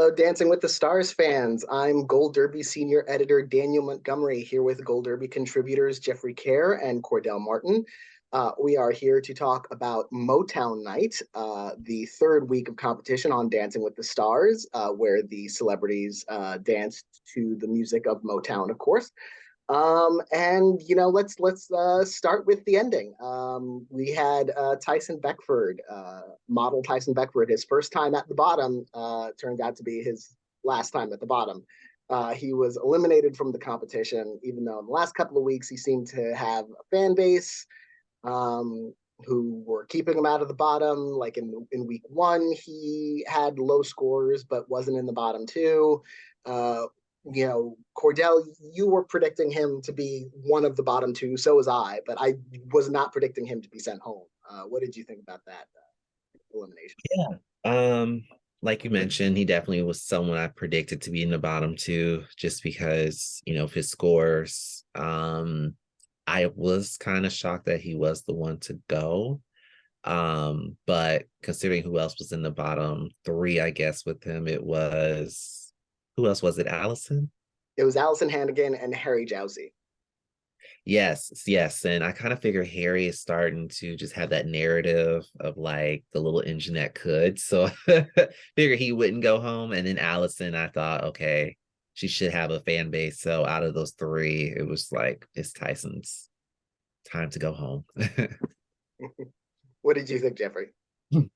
Hello, Dancing with the Stars fans. I'm Gold Derby senior editor Daniel Montgomery here with Gold Derby contributors Jeffrey Kare and Cordell Martin. We are here to talk about Motown Night, the third week of competition on Dancing with the Stars, where the celebrities danced to the music of Motown, of course. Let's start with the ending. We had Tyson Beckford, model Tyson Beckford, his first time at the bottom, turned out to be his last time at the bottom. He was eliminated from the competition, even though in the last couple of weeks he seemed to have a fan base who were keeping him out of the bottom. Like in week one, he had low scores, but wasn't in the bottom two. Cordell, you were predicting him to be one of the bottom two. So was I, but I was not predicting him to be sent home. What did you think about that elimination? Yeah. Like you mentioned, he definitely was someone I predicted to be in the bottom two, just because, of his scores. I was kind of shocked that he was the one to go. But considering who else was in the bottom three, I guess with him, who else was it? Allison? It was Allison Hannigan and Harry Jowsey. Yes. And I kind of figure Harry is starting to just have that narrative of like the little engine that could. So figure he wouldn't go home. And then Allison, I thought, okay, she should have a fan base. So out of those three, it was like it's Tyson's time to go home. What did you think, Jeffrey?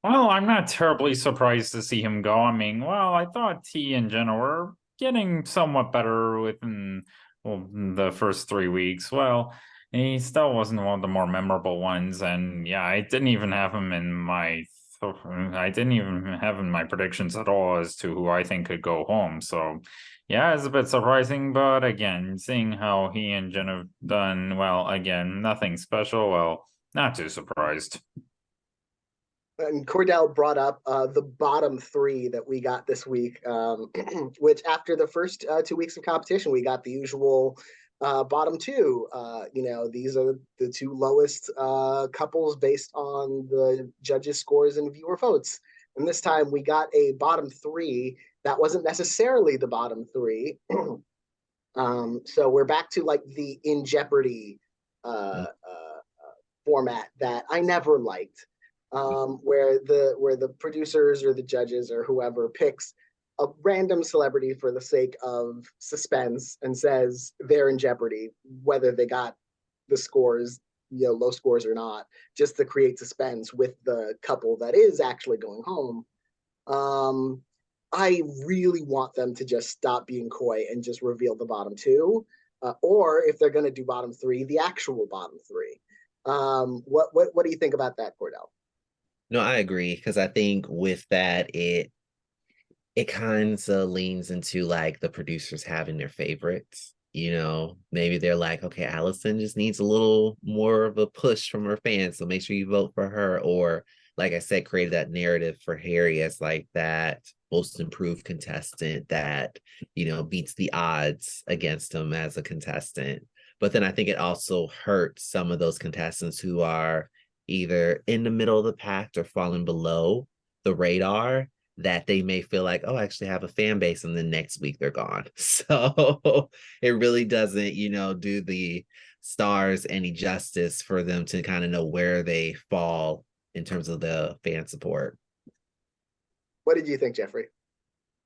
Well, I'm not terribly surprised to see him go. I mean, well, I thought he and Jenna were getting somewhat better within the first 3 weeks. Well, he still wasn't one of the more memorable ones, and yeah, I didn't even have him in my predictions at all as to who I think could go home. So, yeah, it's a bit surprising, but again, seeing how he and Jen have done, well, again, nothing special. Well, not too surprised. And Cordell brought up the bottom three that we got this week, which after the first 2 weeks of competition, we got the usual bottom two. These are the two lowest couples based on the judges' scores and viewer votes. And this time we got a bottom three that wasn't necessarily the bottom three. So we're back to like the In Jeopardy format that I never liked. Where the producers or the judges or whoever picks a random celebrity for the sake of suspense and says they're in jeopardy, whether they got the scores, low scores or not, just to create suspense with the couple that is actually going home. I really want them to just stop being coy and just reveal the bottom two, or if they're going to do bottom three, the actual bottom three. What do you think about that, Cordell? No, I agree, because I think with that, it kind of leans into like the producers having their favorites. Maybe they're like, okay, Allison just needs a little more of a push from her fans, so make sure you vote for her. Or, like I said, create that narrative for Harry as like that most improved contestant that, beats the odds against him as a contestant. But then I think it also hurts some of those contestants who are either in the middle of the pack or falling below the radar, that they may feel like, oh, I actually have a fan base, and then next week they're gone. So it really doesn't, do the stars any justice for them to kind of know where they fall in terms of the fan support. What did you think, Jeffrey?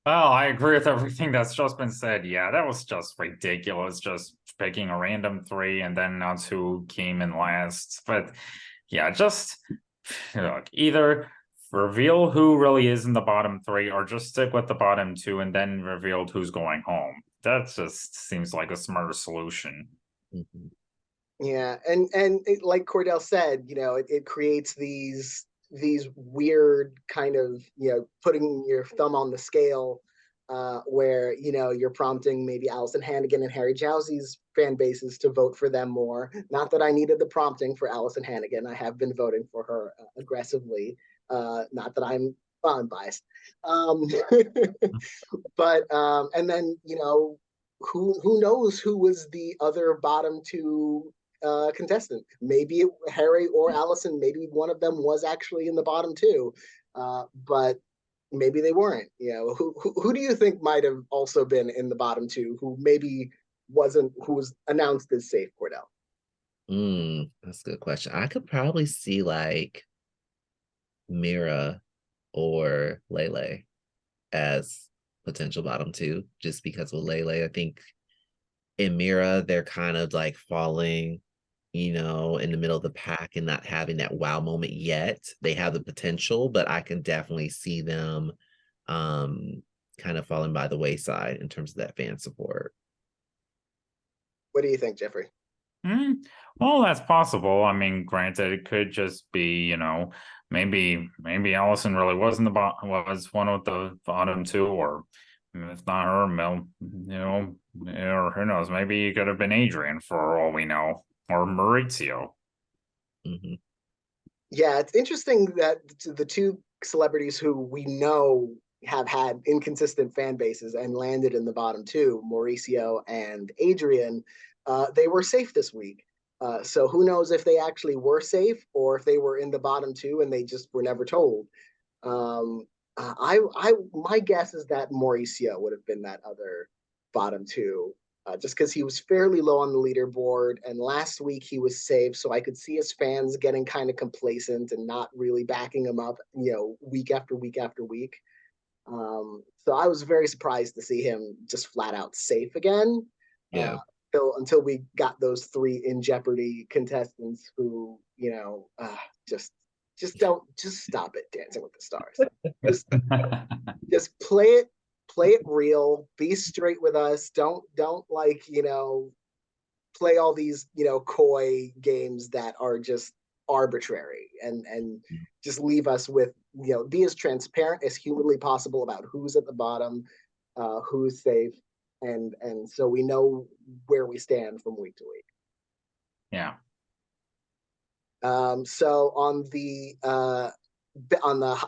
Well, I agree with everything that's just been said. Yeah, that was just ridiculous. Just picking a random three and then that's who came in last. But yeah, just look, either reveal who really is in the bottom three or just stick with the bottom two and then reveal who's going home. That just seems like a smarter solution. Mm-hmm. Yeah, and like Cordell said, it creates these weird kind of, putting your thumb on the scale, where, you're prompting maybe Allison Hannigan and Harry Jowsey's fan bases to vote for them more. Not that I needed the prompting for Allison Hannigan. I have been voting for her aggressively. Not that I'm biased. But and then, who knows who was the other bottom two contestant? Maybe Harry or Allison, maybe one of them was actually in the bottom two. But maybe they weren't. Who do you think might have also been in the bottom two who maybe wasn't, who was announced as safe, Cordell? That's a good question. I could probably see like Mira or Lele as potential bottom two, just because with Lele, I think in Mira, they're kind of like falling, in the middle of the pack and not having that wow moment yet. They have the potential, but I can definitely see them kind of falling by the wayside in terms of that fan support. What do you think, Jeffrey? Hmm. Well, that's possible. I mean, granted, it could just be, maybe Allison really wasn't was one of the bottom two, or if not her, Mel, or who knows, maybe it could have been Adrian for all we know, or Maurizio. Mhm. Yeah, it's interesting that the two celebrities who we know have had inconsistent fan bases and landed in the bottom two, Mauricio and Adrian, they were safe this week. So who knows if they actually were safe or if they were in the bottom two and they just were never told. My guess is that Mauricio would have been that other bottom two, just because he was fairly low on the leaderboard, and last week he was safe, so I could see his fans getting kind of complacent and not really backing him up, week after week after week. So I was very surprised to see him just flat out safe again. Uh, Yeah. until we got those three in Jeopardy contestants who, just stop it, Dancing with the Stars. Just just play it real, be straight with us. Don't like, play all these, coy games that are just arbitrary, and just leave us with, be as transparent as humanly possible about who's at the bottom, who's safe, and so we know where we stand from week to week. Yeah. So on the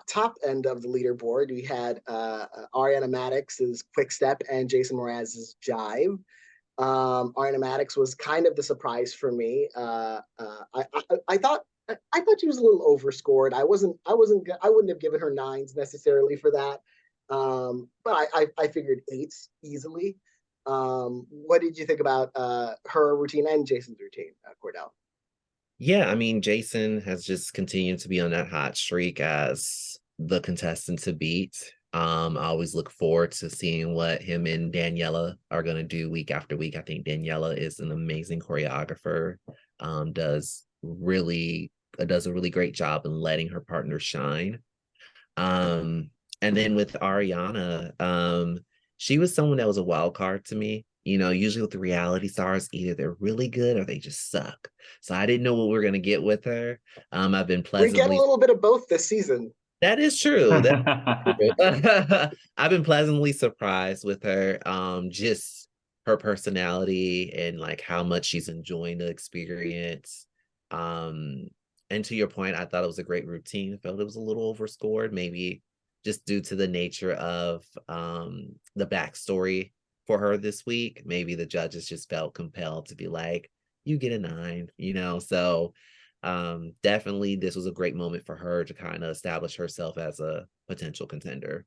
top end of the leaderboard, we had Ariana Matic'S Quickstep and Jason Mraz's Jive. Ariana Matic'S was kind of the surprise for me. I thought she was a little overscored. I wouldn't have given her nines necessarily for that. But I figured eights easily. What did you think about her routine and Jason's routine, Cordell? Yeah, I mean, Jason has just continued to be on that hot streak as the contestant to beat. I always look forward to seeing what him and Daniela are going to do week after week. I think Daniela is an amazing choreographer, does a really great job in letting her partner shine. And then with Ariana, she was someone that was a wild card to me. Usually with the reality stars, either they're really good or they just suck. So I didn't know what we are gonna get with her. I've been We get a pleasantly. little bit of both this season. That is true. I've been pleasantly surprised with her. Just her personality and like how much she's enjoying the experience. And to your point, I thought it was a great routine. I felt it was a little overscored, maybe just due to the nature of the backstory for her this week. Maybe the judges just felt compelled to be like, you get a 9, so definitely this was a great moment for her to kind of establish herself as a potential contender.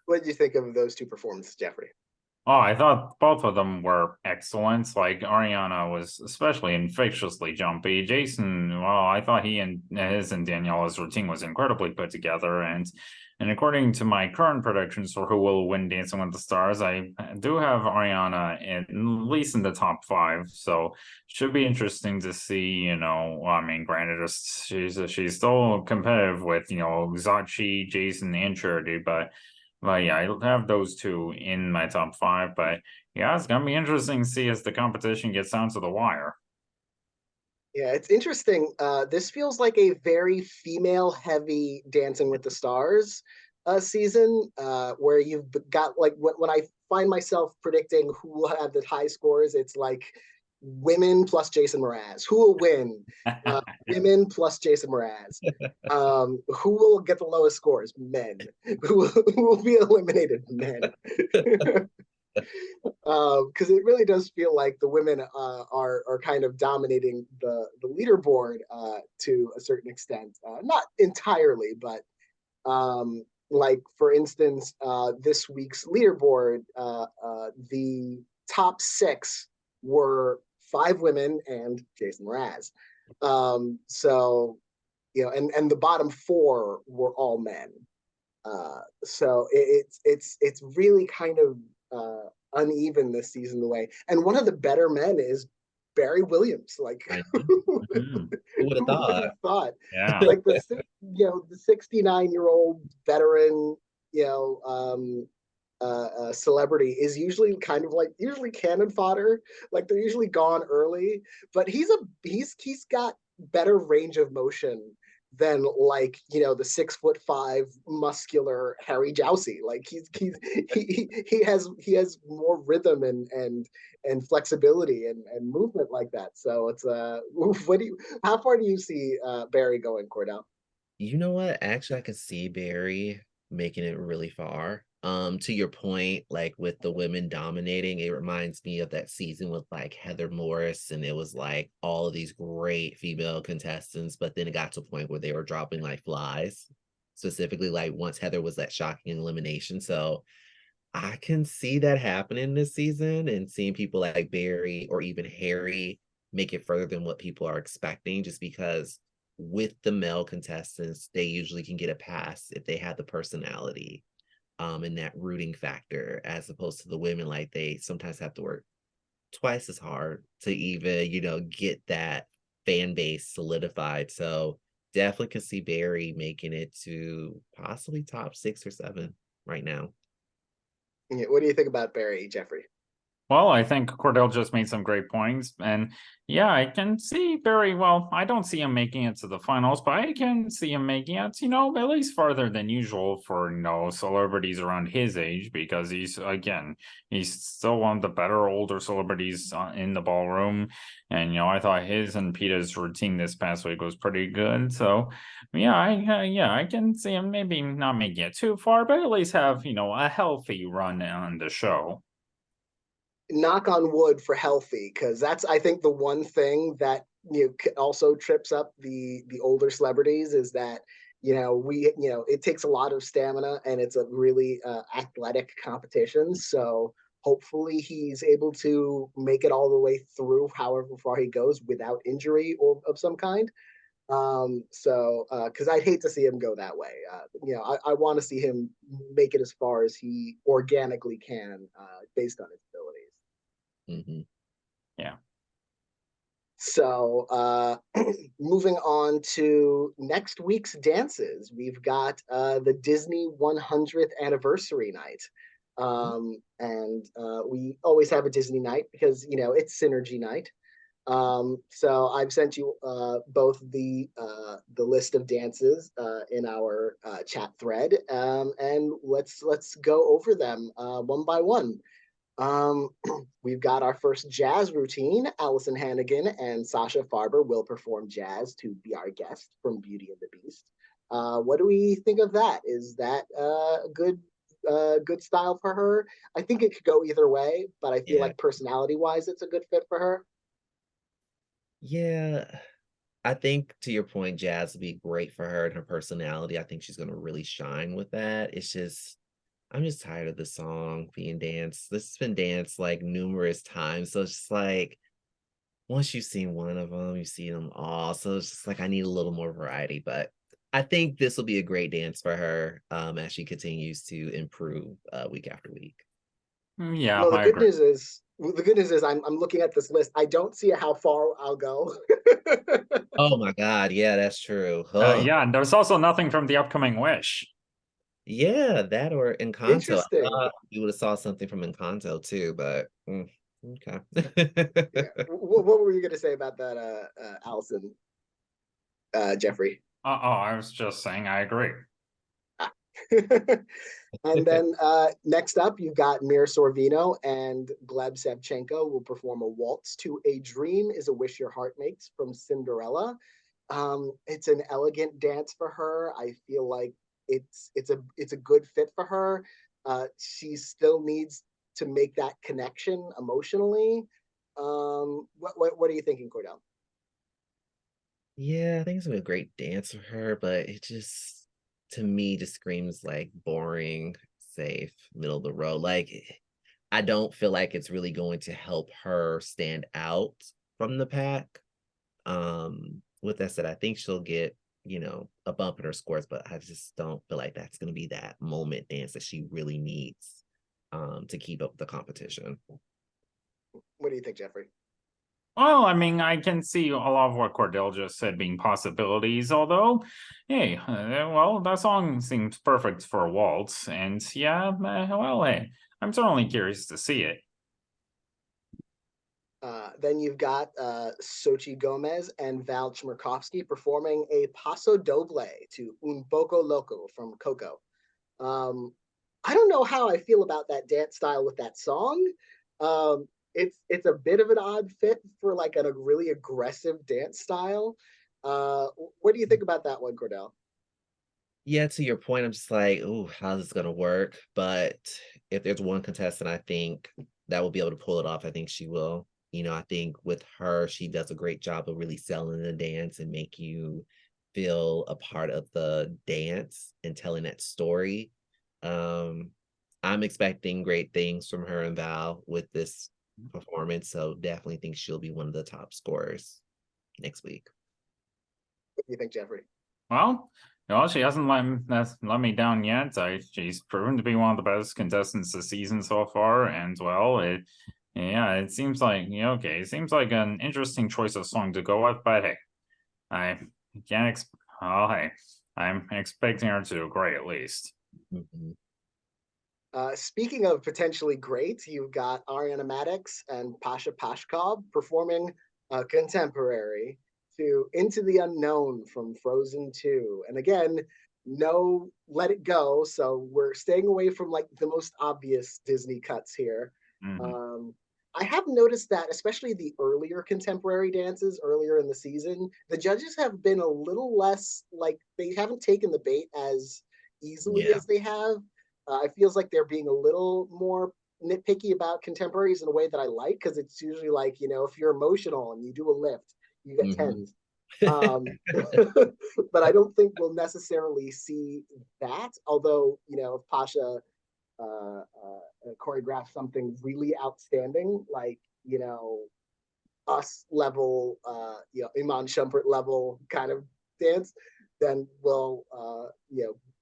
What did you think of those two performances, Jeffrey? Oh, I thought both of them were excellent. Like Ariana was especially infectiously jumpy. Jason, well, I thought his and Daniela's routine was incredibly put together. And according to my current predictions for who will win Dancing with the Stars, I do have Ariana at least in the top 5. So should be interesting to see. I mean, granted, she's still competitive with Zachi, Jason, and Charity, but. Well, yeah, I have those two in my top 5, but yeah, it's gonna be interesting to see as the competition gets down to the wire. Yeah, it's interesting. This feels like a very female-heavy Dancing with the Stars season, where you've got like when I find myself predicting who will have the high scores, it's like women plus Jason Mraz. Who will win? Women plus Jason Mraz. Who will get the lowest scores? Men. Who will be eliminated? Men. Because it really does feel like the women are kind of dominating the leaderboard to a certain extent. Not entirely, but like for instance, this week's leaderboard, the top 6 were 5 women and Jason Mraz. So and the bottom 4 were all men. So it's really kind of uneven this season the way. And one of the better men is Barry Williams. Like, who Who would have would have thought? thought? Yeah. Like the 69-year-old veteran, celebrity is usually kind of like usually cannon fodder. Like they're usually gone early, but he's got better range of motion than like the 6'5" muscular Harry Jousey. Like he has more rhythm and flexibility and movement like that. So it's how far do you see Barry going, Cordell? You know what? Actually, I could see Barry making it really far. To your point, like with the women dominating, it reminds me of that season with like Heather Morris, and it was like all of these great female contestants, but then it got to a point where they were dropping like flies, specifically like once Heather was that shocking elimination. So I can see that happening this season and seeing people like Barry or even Harry make it further than what people are expecting, just because with the male contestants, they usually can get a pass if they have the personality and that rooting factor, as opposed to the women, like they sometimes have to work twice as hard to even, get that fan base solidified. So definitely can see Barry making it to possibly top 6 or 7 right now. Yeah, what do you think about Barry, Jeffrey? Well, I think Cordell just made some great points. And yeah, I can see very well. I don't see him making it to the finals, but I can see him making it, at least farther than usual for, celebrities around his age, because he's still one of the better older celebrities in the ballroom. And, I thought his and Peter's routine this past week was pretty good. So, yeah, I can see him maybe not making it too far, but at least have, a healthy run on the show. Knock on wood for healthy, because that's I think the one thing that also trips up the older celebrities is that it takes a lot of stamina and it's a really athletic competition. So hopefully he's able to make it all the way through, however far he goes, without injury or of some kind. So because I'd hate to see him go that way. I want to see him make it as far as he organically can, based on his abilities. Mm-hmm. Yeah. So moving on to next week's dances, we've got the Disney 100th anniversary night. And we always have a Disney night because, it's synergy night. So I've sent you both the list of dances in our chat thread, and let's go over them one by one. We've got our first jazz routine. Allison Hannigan and Sasha Farber will perform jazz to Be Our Guest from Beauty and the Beast. What do we think of that? Is that a good style for her? I think it could go either way, but I feel like personality-wise, it's a good fit for her. Yeah, I think to your point, jazz would be great for her and her personality. I think she's going to really shine with that. I'm just tired of the song being danced. This has been danced like numerous times. So it's just like, once you've seen one of them, you've seen them all. So it's just like, I need a little more variety. But I think this will be a great dance for her as she continues to improve week after week. Yeah, Well, I agree. the good news is I'm looking at this list. I don't see how far I'll go. Oh my God. Yeah, that's true. Yeah, and there's also nothing from the upcoming Wish. Yeah, that or Encanto. I Interesting. thought you would have saw something from Encanto too, but okay. Yeah. What were you going to say about that, Allison, Jeffrey? I was just saying I agree. And then next up, you've got Mir Sorvino and Gleb Sevchenko will perform a waltz to A Dream is a Wish Your Heart Makes from Cinderella. It's an elegant dance for her. I feel like it's a good fit for her. She still needs to make that connection emotionally. What are you thinking, Cordell? Yeah, I think it's gonna be a great dance for her, but it just to me just screams like boring, safe, middle of the road. Like I don't feel like it's really going to help her stand out from the pack. With that said, I think she'll get, a bump in her scores, but I just don't feel like that's gonna be that moment dance that she really needs to keep up the competition. What do you think, Jeffrey? Well, I mean, I can see a lot of what Cordell just said being possibilities, although, hey, well, that song seems perfect for a waltz, and yeah, well, hey, I'm certainly curious to see it. Then you've got Sochi Gomez and Val Chmerkovskiy performing a Paso Doble to Un Poco Loco from Coco. I don't know how I feel about that dance style with that song. It's a bit of an odd fit for like a really aggressive dance style. What do you think about that one, Cordell? Yeah, to your point, I'm just like, "Ooh, how's this gonna work?" But if there's one contestant I think that will be able to pull it off, I think she will. I think with her, she does a great job of really selling the dance and make you feel a part of the dance and telling that story. Um, I'm expecting great things from her and Val with this performance, so definitely think she'll be one of the top scorers next week. What do you think, Jeffrey? Well, no, she hasn't let me down yet. She's proven to be one of the best contestants this season so far, and well, yeah, it seems like okay, it seems like an interesting choice of song to go with, but hey, I can't. Oh, hey, I'm expecting her to do great at least. Mhm. Speaking of potentially great, you've got Ariana Matic'S and Pasha Pashkov performing contemporary to Into the Unknown from Frozen 2. And again, no Let It Go. So we're staying away from like the most obvious Disney cuts here. Mhm. I have noticed that, especially the earlier contemporary dances earlier in the season, the judges have been a little less like they haven't taken the bait as easily Yeah. as they have. It feels like they're being a little more nitpicky about contemporaries in a way that I like because it's usually like, if you're emotional and you do a lift, you get Mhm. tens. But I don't think we'll necessarily see that. Although, if Pasha choreograph something really outstanding, like us level, Iman Shumpert level kind of dance, then we'll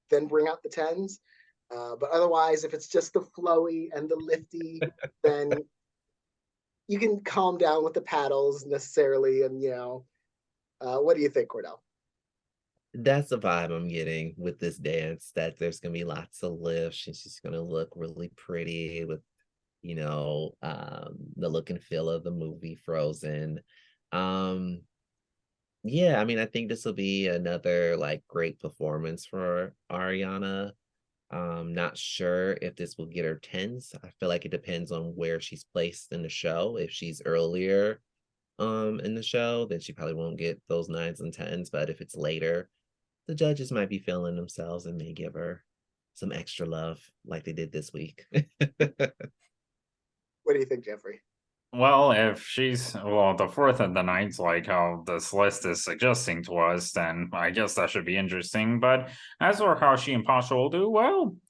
then bring out the tens. But otherwise, if it's just the flowy and the lifty, then you can calm down with the paddles necessarily. And what do you think, Cordell? That's the vibe I'm getting with this dance, that there's gonna be lots of lifts, and she's gonna look really pretty with, the look and feel of the movie Frozen. Um, yeah, I mean, I think this will be another like great performance for Ariana. Not sure if this will get her tens. I feel like it depends on where she's placed in the show. If she's earlier in the show, then she probably won't get those nines and tens. But if it's later, the judges might be feeling themselves and may give her some extra love like they did this week. What do you think, Jeffrey? Well, if she's the fourth of the night, like how this list is suggesting to us, then I guess that should be interesting. But as for how she and Pasha will do, hey,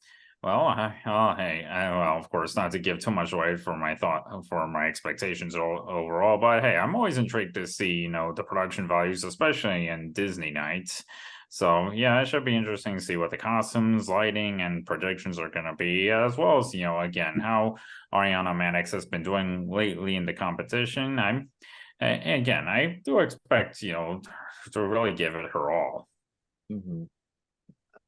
well, of course, not to give too much away for my expectations overall, but hey, I'm always intrigued to see, the production values, especially in Disney nights. So yeah, it should be interesting to see what the costumes, lighting, and projections are going to be, as well as, again, how Ariana Matic'S has been doing lately in the competition. Again, I do expect, to really give it her all. Mhm.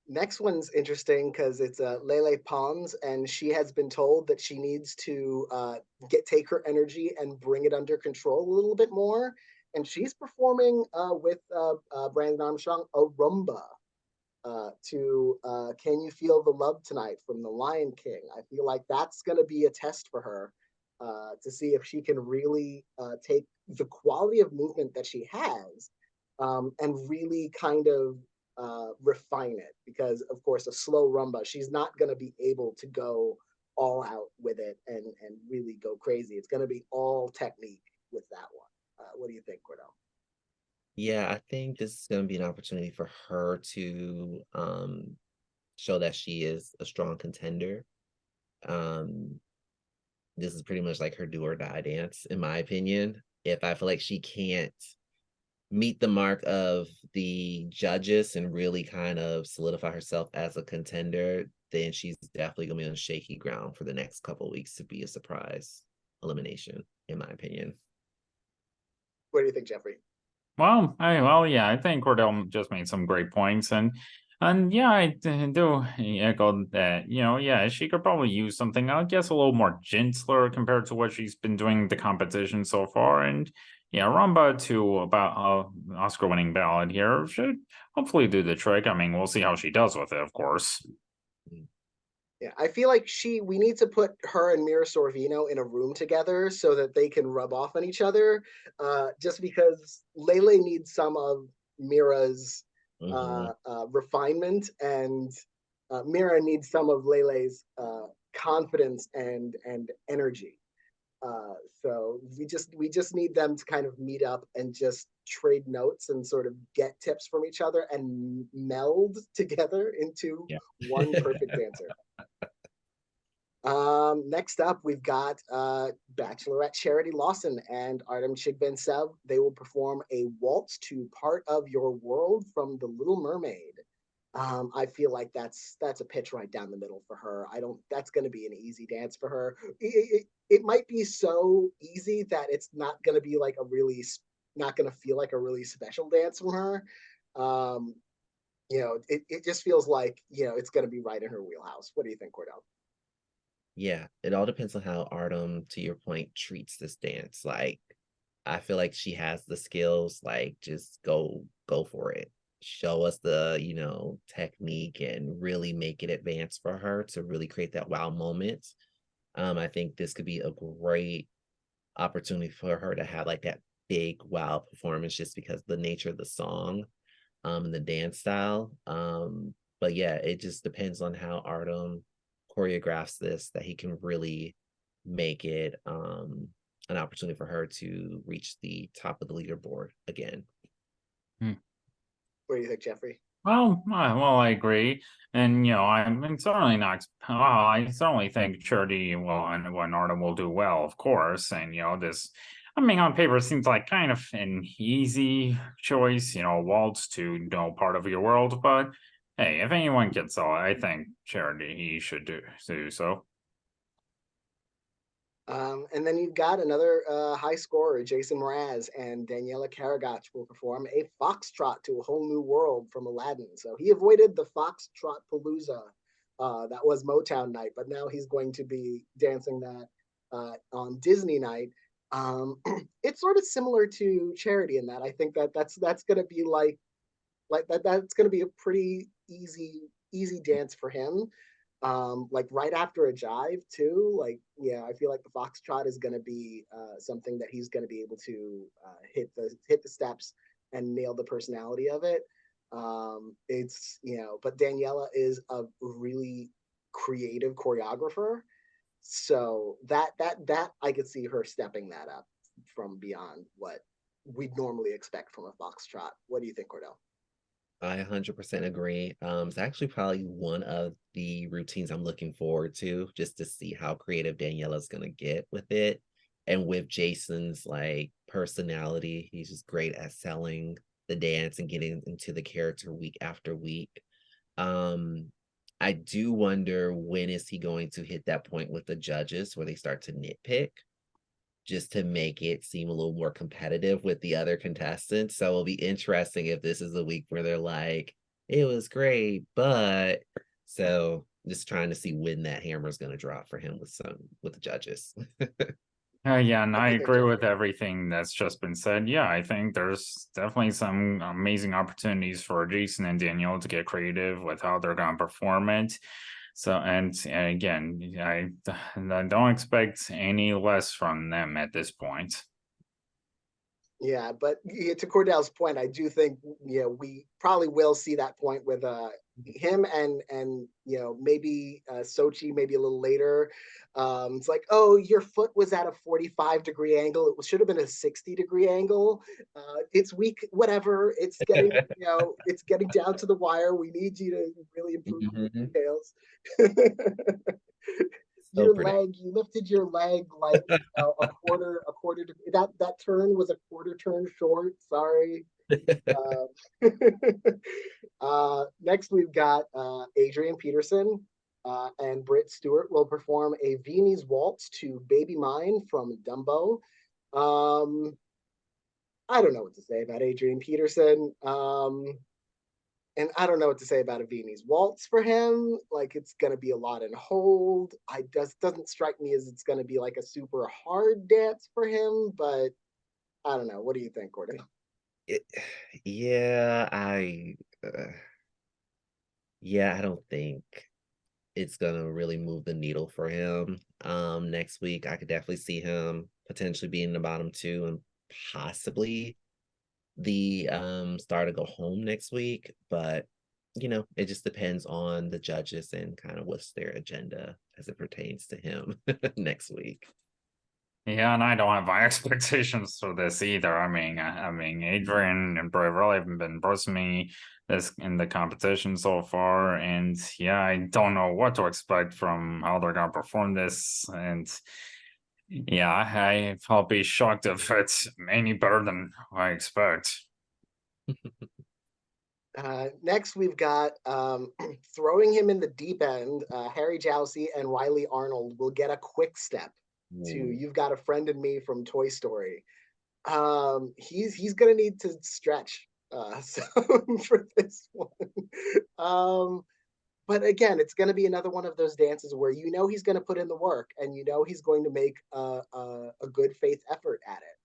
Next one's interesting because it's Lele Pons, and she has been told that she needs to take her energy and bring it under control a little bit more. And she's performing with Brandon Armstrong a rumba to "Can You Feel the Love Tonight" from The Lion King. I feel like that's going to be a test for her to see if she can really take the quality of movement that she has and really kind of refine it. Because, of course, a slow rumba, she's not going to be able to go all out with it and really go crazy. It's going to be all technique with that one. What do you think, Cordell? Yeah, I think this is going to be an opportunity for her to show that she is a strong contender. Um, this is pretty much like her do or die dance, in my opinion. If I feel like she can't meet the mark of the judges and really kind of solidify herself as a contender, then she's definitely gonna be on shaky ground for the next couple of weeks to be a surprise elimination, in my opinion. What do you think, Jeffrey? Well, yeah, I think Cordell just made some great points, and yeah, do echo that. Yeah, she could probably use something, I guess, a little more gentler compared to what she's been doing the competition so far. And yeah, Rumba to about Oscar-winning ballad here should hopefully do the trick. I mean, we'll see how she does with it, of course. Yeah, I feel like we need to put her and Mira Sorvino in a room together so that they can rub off on each other. Just because Lele needs some of Mira's refinement, and Mira needs some of Lele's confidence and energy. So we just need them to kind of meet up and just trade notes and sort of get tips from each other and meld together into Yeah. one perfect dancer. Next up, we've got Bachelorette Charity Lawson and Artem Chigbensev. They will perform a waltz to Part of Your World from The Little Mermaid. I feel like that's a pitch right down the middle for her. I don't. That's going to be an easy dance for her. It might be so easy that it's not going to be like not going to feel like a really special dance from her. It just feels like it's going to be right in her wheelhouse. What do you think, Cordell? Yeah, it all depends on how Artem, to your point, treats this dance. Like, I feel like she has the skills. Like, just go for it. Show us the, technique and really make it advance for her to really create that wow moment. I think this could be a great opportunity for her to have like that big wow performance just because the nature of the song and the dance style. But yeah, it just depends on how Artem choreographs this, that he can really make it an opportunity for her to reach the top of the leaderboard again. What do you think, Jeffrey? I agree, and I'm certainly not. I certainly think Charity will and Artem will do well, of course, and this. I mean, on paper, it seems like kind of an easy choice, waltz to Part of Your World, but hey, if anyone gets all, I think Charity he should do so. And then you've got another high scorer, Jason Mraz, and Daniela Karagach will perform a foxtrot to a whole new world from Aladdin. So he avoided the foxtrot palooza that was Motown night, but now he's going to be dancing that on Disney night. It's sort of similar to Charity in that I think that's going to be like that's going to be a pretty easy dance for him. Like right after a jive too. Like, yeah, I feel like the foxtrot is going to be something that he's going to be able to hit the steps and nail the personality of it. It's but Daniela is a really creative choreographer, so that I could see her stepping that up from beyond what we'd normally expect from a foxtrot. What do you think, Cordell? I 100% agree. It's actually probably one of the routines I'm looking forward to, just to see how creative Daniela's gonna get with it. And with Jason's like personality, he's just great at selling the dance and getting into the character week after week. Um, I do wonder, when is he going to hit that point with the judges where they start to nitpick, just to make it seem a little more competitive with the other contestants. So it'll be interesting if this is a week where they're like, it was great, but so just trying to see when that hammer is going to drop for him with the judges. Yeah, and What I do you think, agree with Jeffrey? everything that's just been said. Yeah, I think there's definitely some amazing opportunities for Jason and Danielle to get creative with how they're going to perform it. So, and again, I don't expect any less from them at this point. Yeah, but to Cordell's point, I do think we probably will see that point with him and maybe Sochi maybe a little later. It's like, oh, your foot was at a 45-degree angle. It should have been a 60-degree angle. It's weak, whatever. It's getting it's getting down to the wire. We need you to really improve the Mhm. details. So Your predictable. leg, you lifted your leg like a quarter that turn was a quarter turn short. Sorry. uh, Next we've got Adrian Peterson and Britt Stewart will perform a Viennese waltz to Baby Mine from Dumbo. um I don't know what to say about Adrian Peterson. And I don't know what to say about a Viennese waltz for him. Like it's gonna be a lot in hold. I just doesn't strike me as it's gonna be like a super hard dance for him, but I don't know. What do you think, Gordon? It, yeah, yeah, I don't think it's gonna really move the needle for him. Next week I could definitely see him potentially being the bottom two and possibly the star to go home next week, but it just depends on the judges and kind of what's their agenda as it pertains to him next week. Yeah, and I don't have high expectations for this either. I mean, Adrian and Bray really haven't been impressing me this in the competition so far, and yeah, I don't know what to expect from how they're gonna perform this. And yeah, I'll be shocked if it's any better than I expect. Next, we've got throwing him in the deep end. Harry Jowsey and Riley Arnold will get a quick step to Ooh. "You've Got a Friend in Me" from Toy Story. He's gonna need to stretch so for this one. Um, but again, it's gonna be another one of those dances where he's gonna put in the work and he's going to make a good faith effort at it.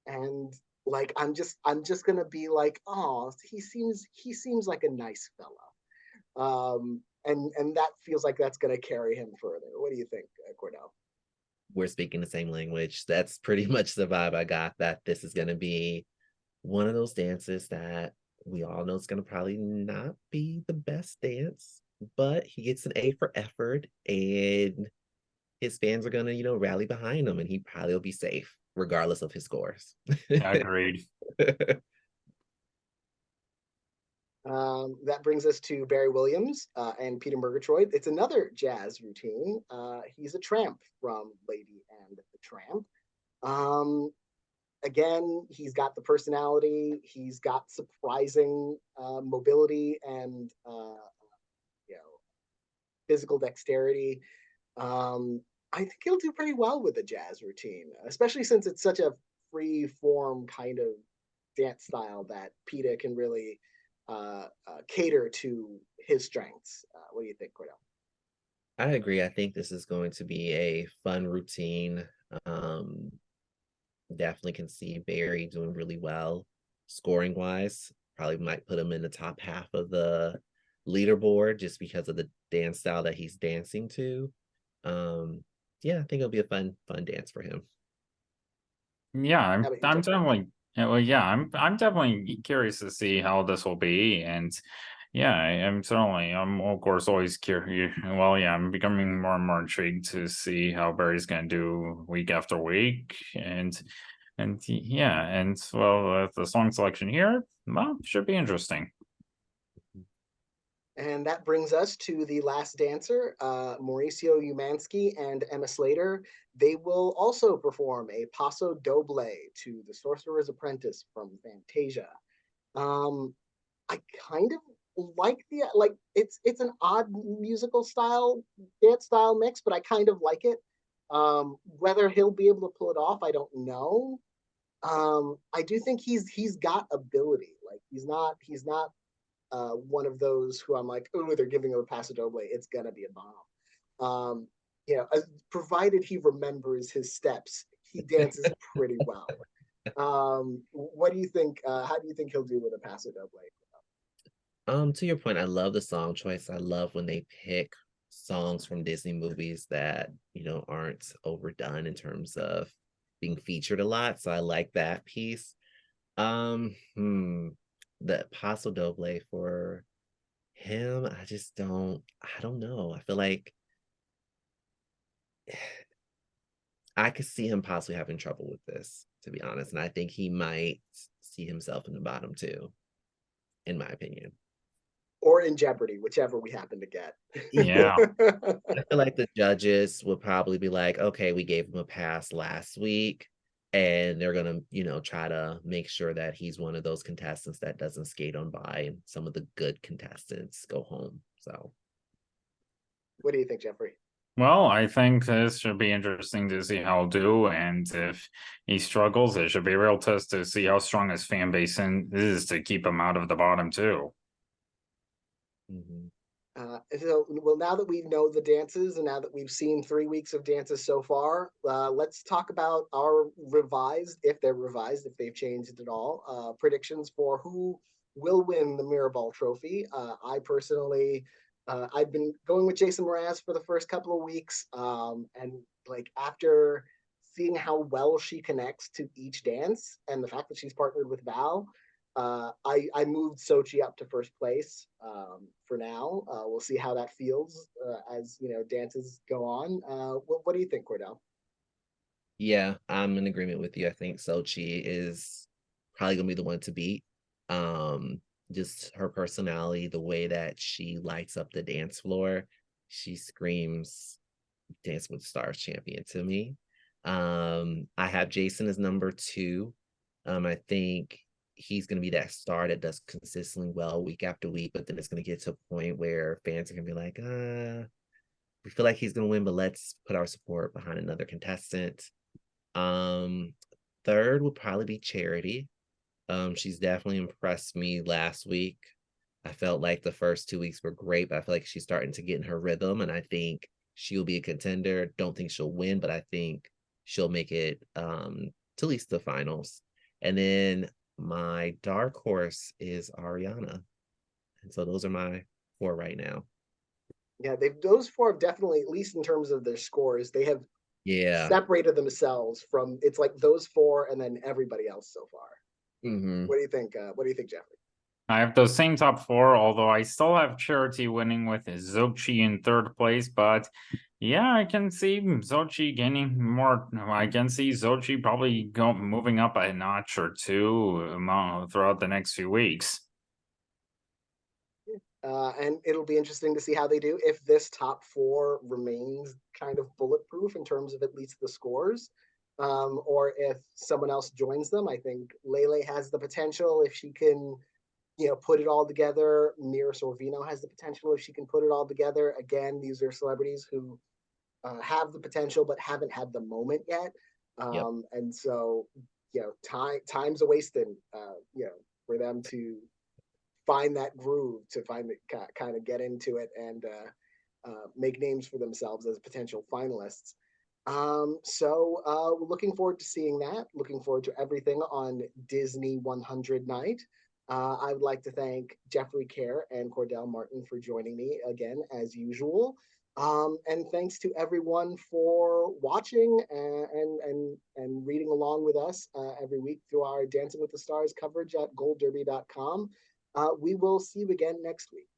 And like I'm just gonna be like, oh, he seems like a nice fella. And that feels like that's gonna carry him further. What do you think, Cordell? We're speaking the same language. That's pretty much the vibe I got, that this is going to be one of those dances that we all know is going to probably not be the best dance, but he gets an A for effort and his fans are going to, rally behind him and he probably will be safe regardless of his scores. Agreed. That brings us to Barry Williams and Peter Murgatroyd. It's another jazz routine. He's a tramp from Lady and the Tramp. Um, Again, he's got the personality. He's got surprising mobility and you know physical dexterity. I think he'll do pretty well with the jazz routine, especially since it's such a free form kind of dance style that PETA can really cater to his strengths. What do you think, Cordell? I agree. I think this is going to be a fun routine. Um, Definitely can see Barry doing really well scoring wise. Probably might put him in the top half of the leaderboard just because of the dance style that he's dancing to. Um, yeah, I think it'll be a fun dance for him. Yeah, How I'm about you, I'm Jeff? definitely well, yeah, I'm definitely curious to see how this will be, and yeah, I'm of course always curious. Well, yeah, I'm becoming more and more intrigued to see how Barry's gonna do week after week, and yeah, and well, the song selection here, well, should be interesting. And that brings us to the last dancer, Mauricio Umansky and Emma Slater. They will also perform a Paso Doble to The Sorcerer's Apprentice from Fantasia. Um, I kind of like it's an odd musical style dance style mix, but I kind of like it. Whether he'll be able to pull it off, I don't know. I do think he's got ability. Like he's not one of those who I'm like, oh, they're giving him a paso doble, it's gonna be a bomb. Um, Provided he remembers his steps, he dances pretty well. What do you think? How do you think he'll do with a paso doble? To your point, I love the song choice. I love when they pick songs from Disney movies that, aren't overdone in terms of being featured a lot, so I like that piece. The Paso Doble for him, I don't know. I feel like I could see him possibly having trouble with this, to be honest. And I think he might see himself in the bottom two, in my opinion. Or in jeopardy, whichever we happen to get. Yeah. I feel like the judges will probably be like, okay, we gave him a pass last week, and they're gonna, try to make sure that he's one of those contestants that doesn't skate on by, and some of the good contestants go home. So, What do you think, Jeffrey? Well, I think this should be interesting to see how he'll do, and if he struggles, it should be a real test to see how strong his fan base is to keep him out of the bottom too. mhm. So, well, now that we know the dances and now that we've seen 3 weeks of dances so far, let's talk about our revised, if they've changed at all, predictions for who will win the Mirrorball Trophy. I personally, I've been going with Jason Mraz for the first couple of weeks, and like after seeing how well she connects to each dance and the fact that she's partnered with Val, I moved Sochi up to first place for now. We'll see how that feels as dances go on. What do you think, Cordell? Yeah, I'm in agreement with you. I think Sochi is probably gonna be the one to beat. Um, just her personality, the way that she lights up the dance floor, she screams Dance with the Stars champion to me. I have Jason as number two. I think he's gonna be that star that does consistently well week after week, but then it's gonna get to a point where fans are gonna be like, we feel like he's gonna win, but let's put our support behind another contestant. Um, Third would probably be Charity. She's definitely impressed me last week. I felt like the first 2 weeks were great, but I feel like she's starting to get in her rhythm, and I think she'll be a contender. Don't think she'll win, but I think she'll make it to at least the finals. And then my dark horse is Ariana. And so those are my four right now. Yeah, those four have definitely, at least in terms of their scores, they have Yeah. separated themselves from. It's like those four and then everybody else so far. Mm-hmm. What do you think? What do you think, Jeffrey? I have those same top four, although I still have Charity winning with Zochi in third place. But yeah, I can see Zochi gaining more. I can see Zochi probably moving up a notch or two throughout the next few weeks. And it'll be interesting to see how they do if this top four remains kind of bulletproof in terms of at least the scores, or if someone else joins them. I think Lele has the potential if she can, put it all together. Mira Sorvino has the potential if she can put it all together. Again, these are celebrities who have the potential but haven't had the moment yet, Yep. and so time's a wasting, for them to find that groove, to find it, kind of get into it, and make names for themselves as potential finalists. So looking forward to seeing that. Looking forward to everything on Disney 100 Night. I would like to thank Jeffrey Kare and Cordell Martin for joining me again, as usual. And thanks to everyone for watching and reading along with us every week through our Dancing with the Stars coverage at goldderby.com. We will see you again next week.